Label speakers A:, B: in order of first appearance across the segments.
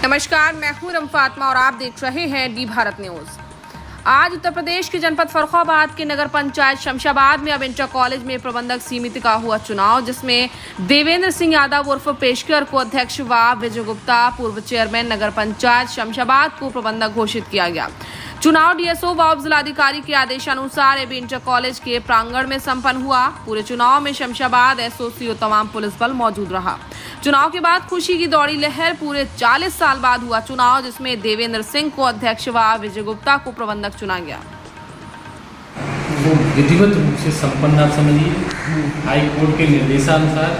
A: नमस्कार, मैं हूं रम फातिमा और आप देख रहे हैं डी भारत न्यूज। आज उत्तर प्रदेश के जनपद फर्रुखाबाद के नगर पंचायत शमशाबाद में अब इंटर कॉलेज में प्रबंधक समिति का हुआ चुनाव, जिसमें देवेंद्र सिंह यादव उर्फ पेशकर को अध्यक्ष व विजय गुप्ता पूर्व चेयरमैन नगर पंचायत शमशाबाद को प्रबंधक घोषित किया गया। चुनाव डीएसओ व जिलाधिकारी के आदेशानुसार एबी इंटर कॉलेज के प्रांगण में संपन्न हुआ। पूरे चुनाव में शमशाबाद एसओसी और तमाम पुलिस बल मौजूद रहा। चुनाव के बाद खुशी की दौड़ी लहर। पूरे 40 साल बाद हुआ चुनाव, जिसमें देवेंद्र सिंह को अध्यक्ष व विजय गुप्ता को प्रबंधक चुना गया।
B: वो विधिवत रूप से संपन्न आप समझिए। हाई कोर्ट के निर्देशानुसार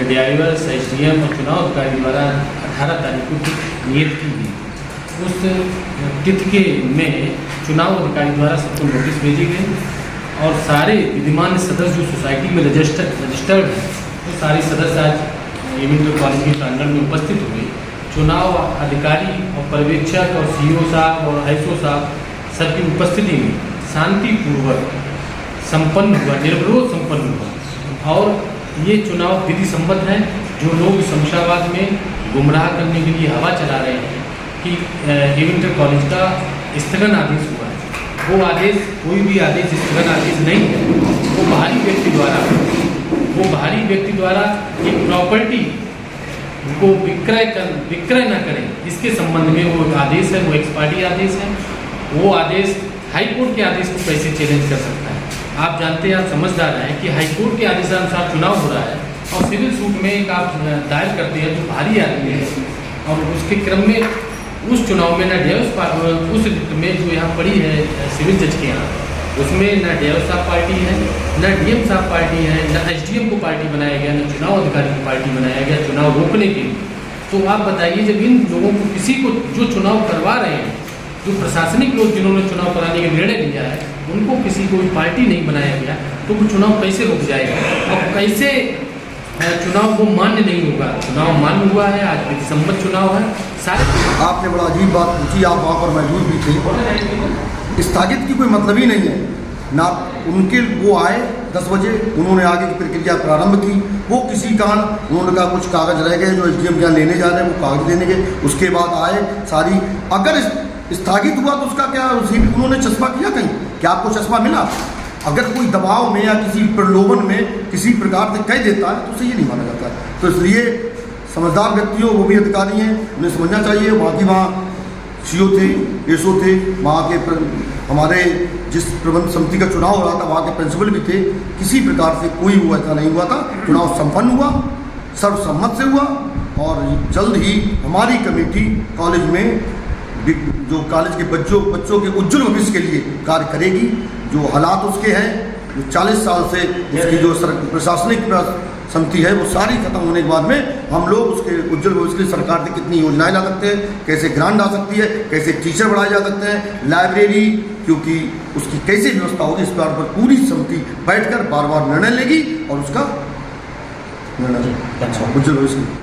B: डीआईओएस एसडीएम और चुनाव अधिकारी द्वारा 18 तारीख को नियत की गई। उस तिथि के में चुनाव अधिकारी द्वारा सबको नोटिस भेजी गई और सारे विद्यमान सदस्य जो सोसाइटी में रजिस्टर्ड हैं वो सारे सदस्य आज एबी इंटर कॉलेज के प्रांगण में उपस्थित हुए। चुनाव अधिकारी और पर्यवेक्षक और सीईओ साहब और आईएसओ साहब सबकी उपस्थिति में शांतिपूर्वक संपन्न हुआ, निर्विरोध संपन्न हुआ। और ये चुनाव विधि सम्मत है। जो लोग शमशाबाद में गुमराह करने के लिए हवा चला रहे हैं कि एबी इंटर कॉलेज का स्थगन आदेश हुआ है, वो आदेश कोई भी आदेश स्थगन आदेश नहीं है। वो बाहरी व्यक्ति द्वारा एक प्रॉपर्टी को विक्रय न करें, इसके संबंध में वो आदेश है, वो एक्सपायरी आदेश है। वो आदेश हाई कोर्ट के आदेश को कैसे चैलेंज कर सकता है? आप जानते हैं, आप समझदार हैं कि हाई कोर्ट के आदेशानुसार चुनाव हो रहा है और सिविल सूट में एक आप दायर करते हैं जो भारी आदमी है, और उसके क्रम में उस चुनाव में न डेवस उस में जो यहाँ पड़ी है सिविल जज के यहाँ, उसमें न डेवस साहब पार्टी है, न डीएम साहब पार्टी है, न एसडीएम को पार्टी बनाया गया, न चुनाव अधिकारी को पार्टी बनाया गया चुनाव रोकने के लिए। तो आप बताइए, जब इन लोगों को किसी को जो चुनाव करवा रहे हैं, जो प्रशासनिक लोग जिन्होंने चुनाव कराने का निर्णय लिया है, उनको किसी को पार्टी नहीं बनाया गया, तो वो चुनाव कैसे रुक जाएगा और कैसे चुनाव वो मान्य नहीं होगा? चुनाव मान्य हुआ है, आज विधि सम्मत चुनाव है। सारे
C: आपने बड़ा अजीब बात पूछी, आप वहाँ पर मौजूद भी थे। स्थगित की कोई मतलब ही नहीं है ना। उनके वो आए 10 बजे, उन्होंने आगे की प्रक्रिया प्रारंभ की। वो किसी कारण उन्होंने कहा कुछ कागज रह गए जो एसडीएम क्या लेने जा रहे हैं, वो कागज देने गए। उसके बाद आए सारी, अगर स्थगित हुआ तो उसका क्या उन्होंने चश्मा किया कहीं? क्या आपको चश्मा मिला? अगर कोई दबाव में या किसी प्रलोभन में किसी प्रकार से कह देता है तो उसे ये नहीं माना जाता है। तो इसलिए समझदार व्यक्तियों, वो भी अधिकारी हैं, उन्हें समझना चाहिए। वहाँ सीईओ थे, एसओ थे, वहाँ के हमारे जिस प्रबंध समिति का चुनाव हो रहा था वहाँ के प्रिंसिपल भी थे। किसी प्रकार से कोई वो ऐसा नहीं हुआ था। चुनाव संपन्न हुआ, सर्वसम्मत से हुआ और जल्द ही हमारी कमेटी कॉलेज में जो कॉलेज के बच्चों के उज्जवल भविष्य के लिए कार्य करेगी। जो हालात उसके हैं, जो 40 साल से उसकी जो प्रशासनिक समिति है, वो सारी खत्म होने के बाद में हम लोग उसके उज्जवल भविष्य के लिए सरकार से कितनी योजनाएं ला सकते हैं, कैसे ग्रांट आ सकती है, कैसे टीचर बढ़ाए जा सकते हैं, लाइब्रेरी क्योंकि उसकी कैसे व्यवस्था होगी, इस पर पूरी समिति बैठकर बार बार निर्णय लेगी और उसका निर्णय उज्जवल भविष्य